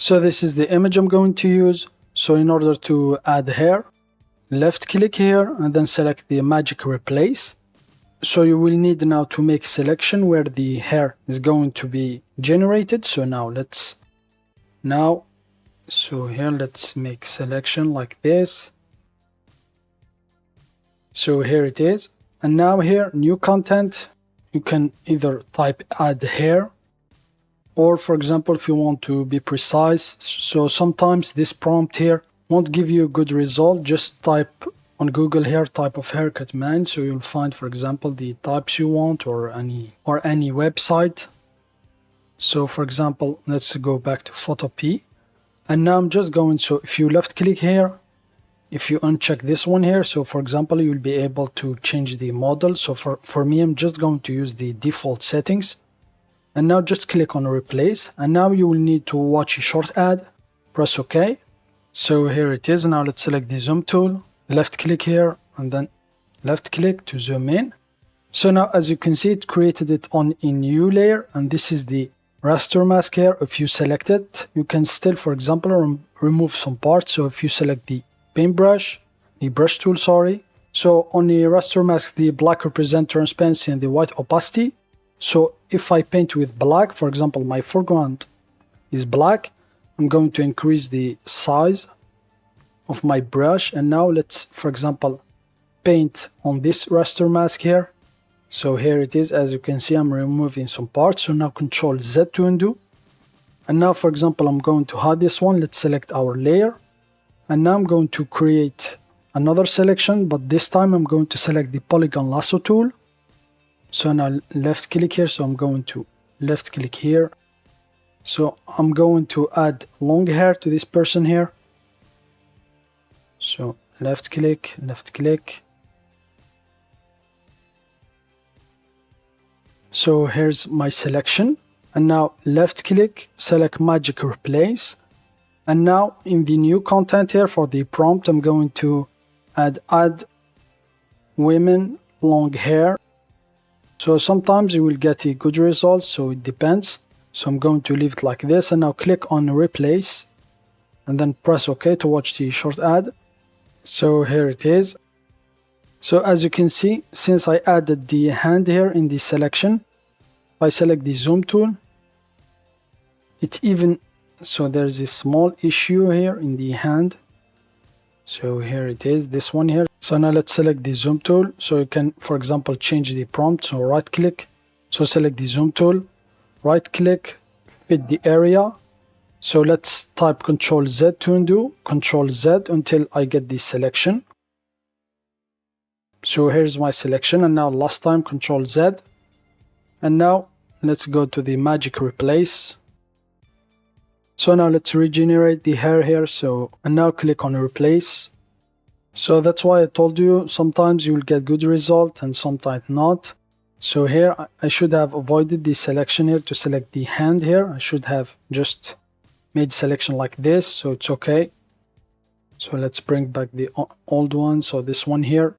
So this is the image I'm going to use. So in order to add hair, left click here and then select the magic replace. So you will need now to make selection where the hair is going to be generated. So here let's make selection like this. So here it is. And now here, new content, you can either type add hair, or for example, if you want to be precise, so sometimes this prompt here won't give you a good result. Just type on Google here type of haircut man, so you'll find, for example, the types you want or any website. So for example, let's go back to Photopea. And now I'm just going, so if you left click here, if you uncheck this one here, so for example, you'll be able to change the model. So for me, I'm just going to use the default settings. And now just click on replace. And now you will need to watch a short ad. Press OK. So here it is. Now let's select the zoom tool. Left click here and then left click to zoom in. So now as you can see, it created it on a new layer. And this is the raster mask here. If you select it, you can still, for example, remove some parts. So if you select the paintbrush, the brush tool, sorry. So on the raster mask, the black represents transparency and the white opacity. So if I paint with black, for example, my foreground is black, I'm going to increase the size of my brush. And now let's, for example, paint on this raster mask here. So here it is. As you can see, I'm removing some parts. So now Control Z to undo. And now, for example, I'm going to hide this one. Let's select our layer. And now I'm going to create another selection, but this time I'm going to select the polygon lasso tool. So now left click here. So I'm going to left click here. So I'm going to add long hair to this person here. So left click, left click. So here's my selection. And now left click, select magic replace. And now in the new content here for the prompt, I'm going to add women long hair. So sometimes you will get a good result, so it depends. So I'm going to leave it like this and now click on replace and then press OK to watch the short ad. So here it is. So as you can see, since I added the hand here in the selection, if I select the zoom tool, so there's a small issue here in the hand. So here it is, this one here. So now let's select the zoom tool. So you can, for example, change the prompt. So right click, so select the zoom tool, right click, fit the area. So let's type Control Z to undo, Control Z until I get the selection. So here's my selection, and now last time Control Z. And now let's go to the magic replace. So now let's regenerate the hair here. And now click on replace. So that's why I told you sometimes you will get good result and sometimes not. So here I should have avoided the selection here to select the hand here. I should have just made selection like this, so it's okay. So let's bring back the old one. So this one here.